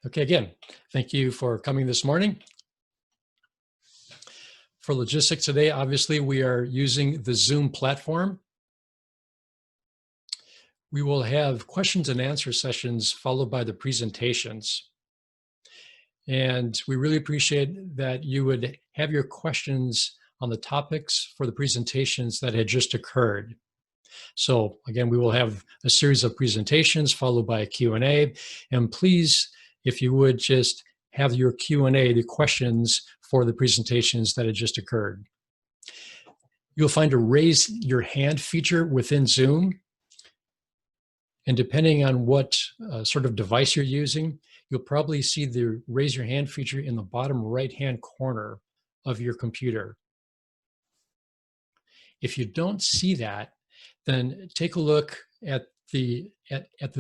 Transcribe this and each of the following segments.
Okay, again, thank you for coming this morning. For logistics today, obviously, we are using the Zoom platform. We will have questions and answer sessions followed by the presentations. And we really appreciate that you would have your questions on the topics for the presentations that had just occurred. So again, we will have a series of presentations followed by a Q&A. And please, if you would just have your Q&A, the questions for the presentations that had just occurred. You'll find a raise your hand feature within Zoom. And depending on what sort of device you're using, you'll probably see the raise your hand feature in the bottom right-hand corner of your computer. If you don't see that, then take a look at the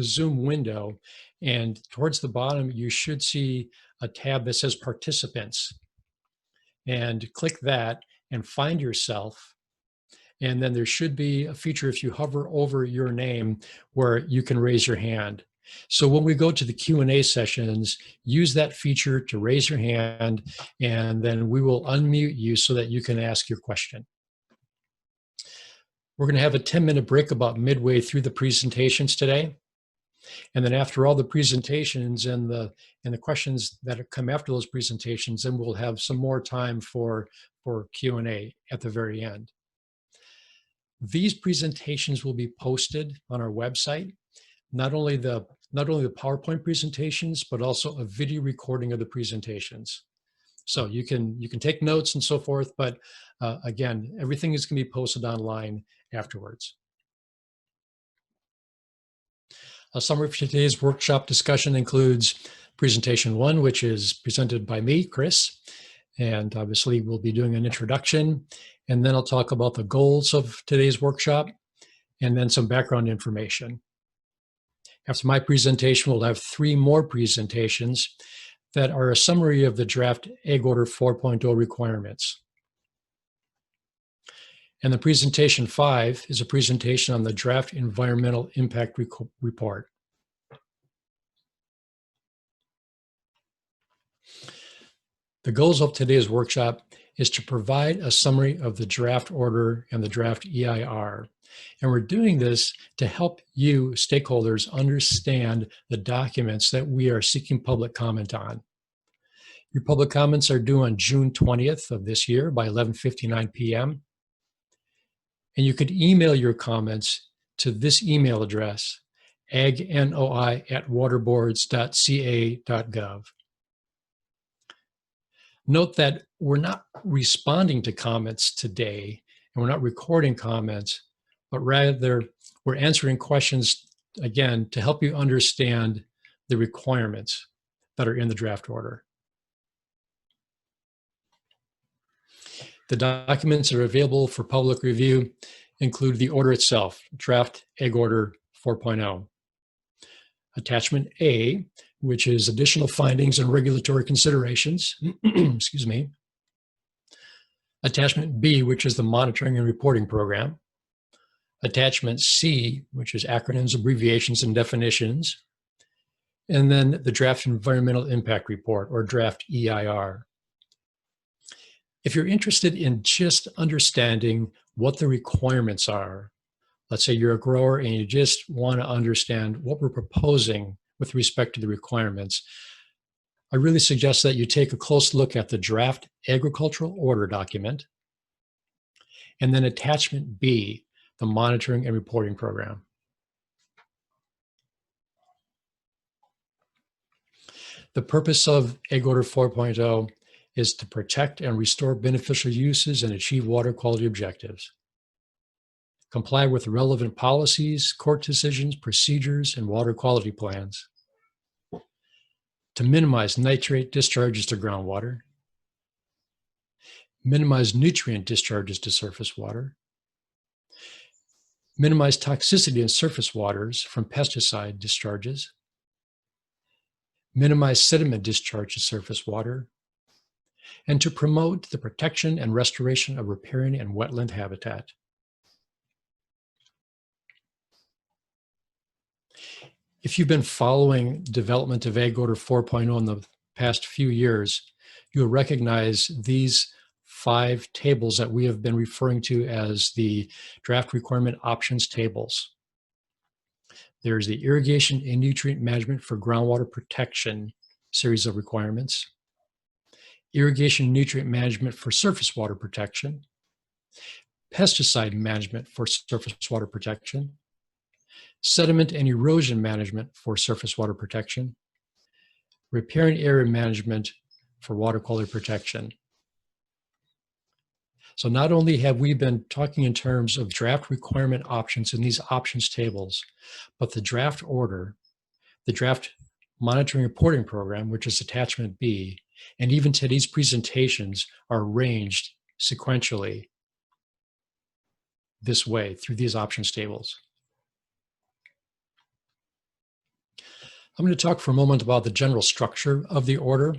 Zoom window, and towards the bottom, you should see a tab that says Participants. And click that and find yourself. And then there should be a feature if you hover over your name where you can raise your hand. So when we go to the Q&A sessions, use that feature to raise your hand, and then we will unmute you so that you can ask your question. We're going to have a 10-minute break about midway through the presentations today. And then after all the presentations and the questions that come after those presentations, then we'll have some more time for Q&A at the very end. These presentations will be posted on our website, not only the PowerPoint presentations, but also a video recording of the presentations. So you can take notes and so forth, but again, everything is going to be posted online afterwards. A summary for today's workshop discussion includes presentation 1, which is presented by me, Chris, and obviously we'll be doing an introduction, and then I'll talk about the goals of today's workshop, and then some background information. After my presentation, we'll have 3 more presentations that are a summary of the draft AgOrder 4.0 requirements. And the presentation 5 is a presentation on the draft environmental impact report. The goals of today's workshop is to provide a summary of the draft order and the draft EIR. And we're doing this to help you, stakeholders, understand the documents that we are seeking public comment on. Your public comments are due on June 20th of this year by 11:59 p.m. And you could email your comments to this email address, agnoi@waterboards.ca.gov. Note that we're not responding to comments today, and we're not recording comments, but rather we're answering questions, again, to help you understand the requirements that are in the draft order. The documents that are available for public review include the order itself, draft AgOrder 4.0. Attachment A, which is additional findings and regulatory considerations, excuse me. Attachment B, which is the monitoring and reporting program. Attachment C, which is acronyms, abbreviations, and definitions. And then the draft environmental impact report, or draft EIR. If you're interested in just understanding what the requirements are, let's say you're a grower and you just want to understand what we're proposing with respect to the requirements, I really suggest that you take a close look at the draft agricultural order document, and then attachment B, the monitoring and reporting program. The purpose of AgOrder 4.0 is to protect and restore beneficial uses and achieve water quality objectives. Comply with relevant policies, court decisions, procedures, and water quality plans. To minimize nitrate discharges to groundwater. Minimize nutrient discharges to surface water. Minimize toxicity in surface waters from pesticide discharges. Minimize sediment discharge to surface water. And to promote the protection and restoration of riparian and wetland habitat. If you've been following development of AgOrder 4.0 in the past few years, you'll recognize these 5 tables that we have been referring to as the draft requirement options tables. There's the irrigation and nutrient management for groundwater protection series of requirements, irrigation and nutrient management for surface water protection, pesticide management for surface water protection, sediment and erosion management for surface water protection, riparian area management for water quality protection. So not only have we been talking in terms of draft requirement options in these options tables, but the draft order, the draft monitoring reporting program, which is attachment B, and even today's presentations are arranged sequentially this way through these options tables. I'm going to talk for a moment about the general structure of the order,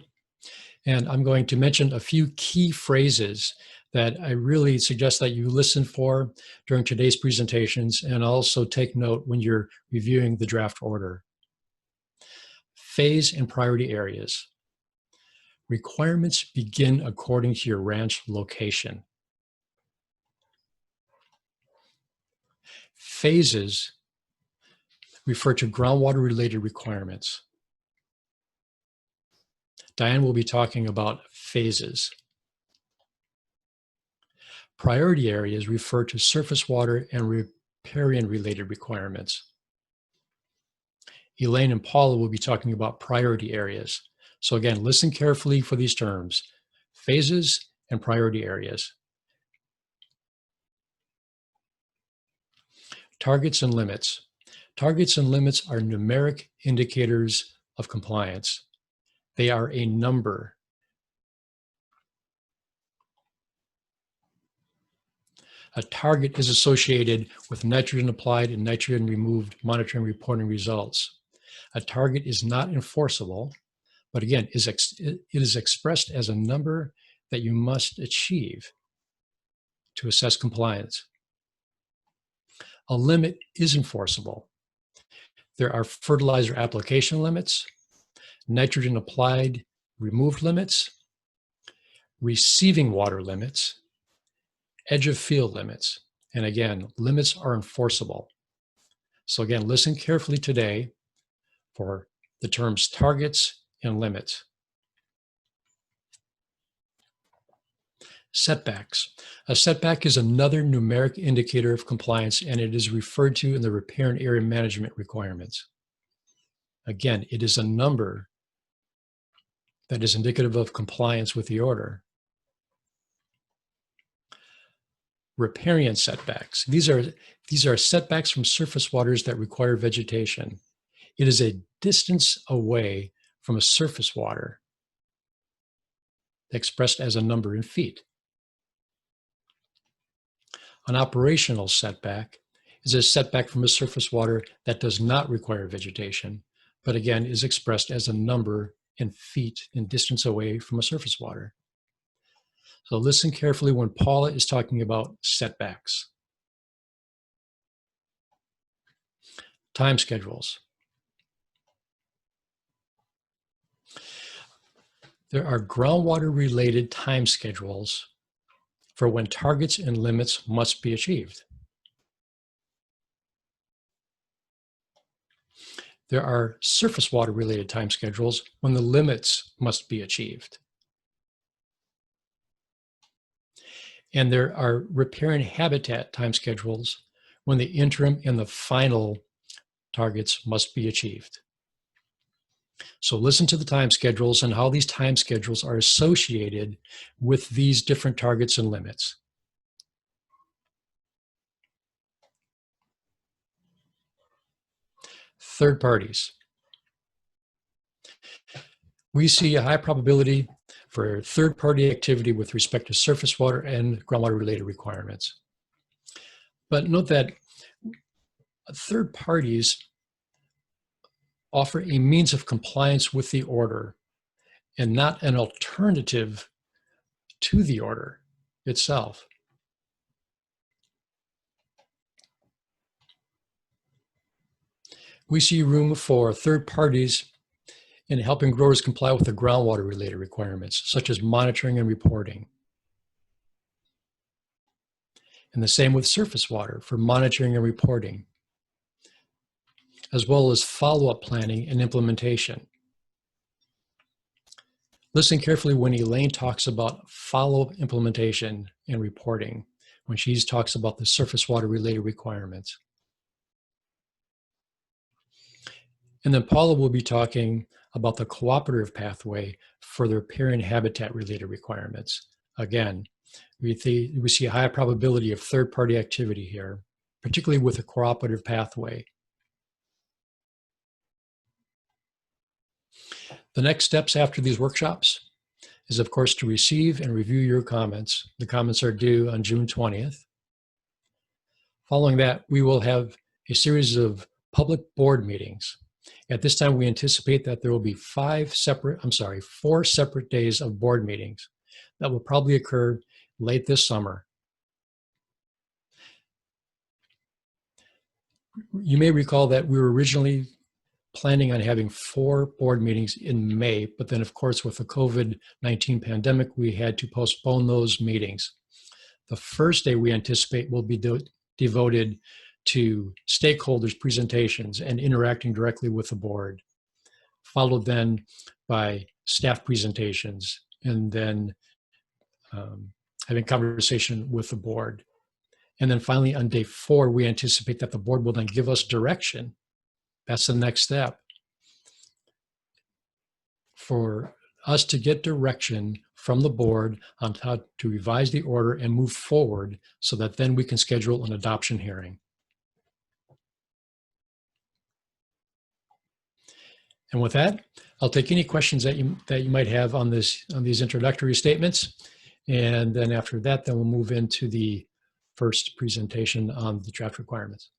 and I'm going to mention a few key phrases that I really suggest that you listen for during today's presentations and also take note when you're reviewing the draft order. Phase and priority areas. Requirements begin according to your ranch location. Phases refer to groundwater-related requirements. Diane will be talking about phases. Priority areas refer to surface water and riparian-related requirements. Elaine and Paula will be talking about priority areas. So again, listen carefully for these terms, phases and priority areas. Targets and limits. Targets and limits are numeric indicators of compliance. They are a number. A target is associated with nitrogen applied and nitrogen removed monitoring reporting results. A target is not enforceable, but again, it is expressed as a number that you must achieve to assess compliance. A limit is enforceable. There are fertilizer application limits, nitrogen applied removed limits, receiving water limits, edge of field limits. And again, limits are enforceable. So again, listen carefully today for the terms targets and limits. Setbacks. A setback is another numeric indicator of compliance, and it is referred to in the riparian area management requirements. Again, it is a number that is indicative of compliance with the order. Riparian setbacks. These are setbacks from surface waters that require vegetation. It is a distance away from a surface water expressed as a number in feet. An operational setback is a setback from a surface water that does not require vegetation, but again is expressed as a number in feet in distance away from a surface water. So listen carefully when Paula is talking about setbacks. Time schedules. There are groundwater-related time schedules for when targets and limits must be achieved. There are surface water-related time schedules when the limits must be achieved. And there are riparian habitat time schedules when the interim and the final targets must be achieved. So listen to the time schedules and how these time schedules are associated with these different targets and limits. Third parties. We see a high probability for third-party activity with respect to surface water and groundwater-related requirements. But note that third parties offer a means of compliance with the order and not an alternative to the order itself. We see room for third parties in helping growers comply with the groundwater-related requirements, such as monitoring and reporting. And the same with surface water for monitoring and reporting, as well as follow-up planning and implementation. Listen carefully when Elaine talks about follow-up implementation and reporting, when she talks about the surface water-related requirements. And then Paula will be talking about the cooperative pathway for the riparian habitat-related requirements. Again, we see a high probability of third-party activity here, particularly with a cooperative pathway. The next steps after these workshops is, of course, to receive and review your comments. The comments are due on June 20th. Following that, we will have a series of public board meetings. At this time, we anticipate that there will be 4 separate days of board meetings that will probably occur late this summer. You may recall that we were originally planning on having 4 board meetings in May, but then of course with the COVID-19 pandemic, we had to postpone those meetings. The first day we anticipate will be devoted to stakeholders' presentations and interacting directly with the board, followed then by staff presentations, and then having conversation with the board. And then finally on day 4, we anticipate that the board will then give us direction. That's the next step. For us to get direction from the board on how to revise the order and move forward so that then we can schedule an adoption hearing. And with that, I'll take any questions that you might have on these introductory statements. And then after that, then we'll move into the first presentation on the draft requirements.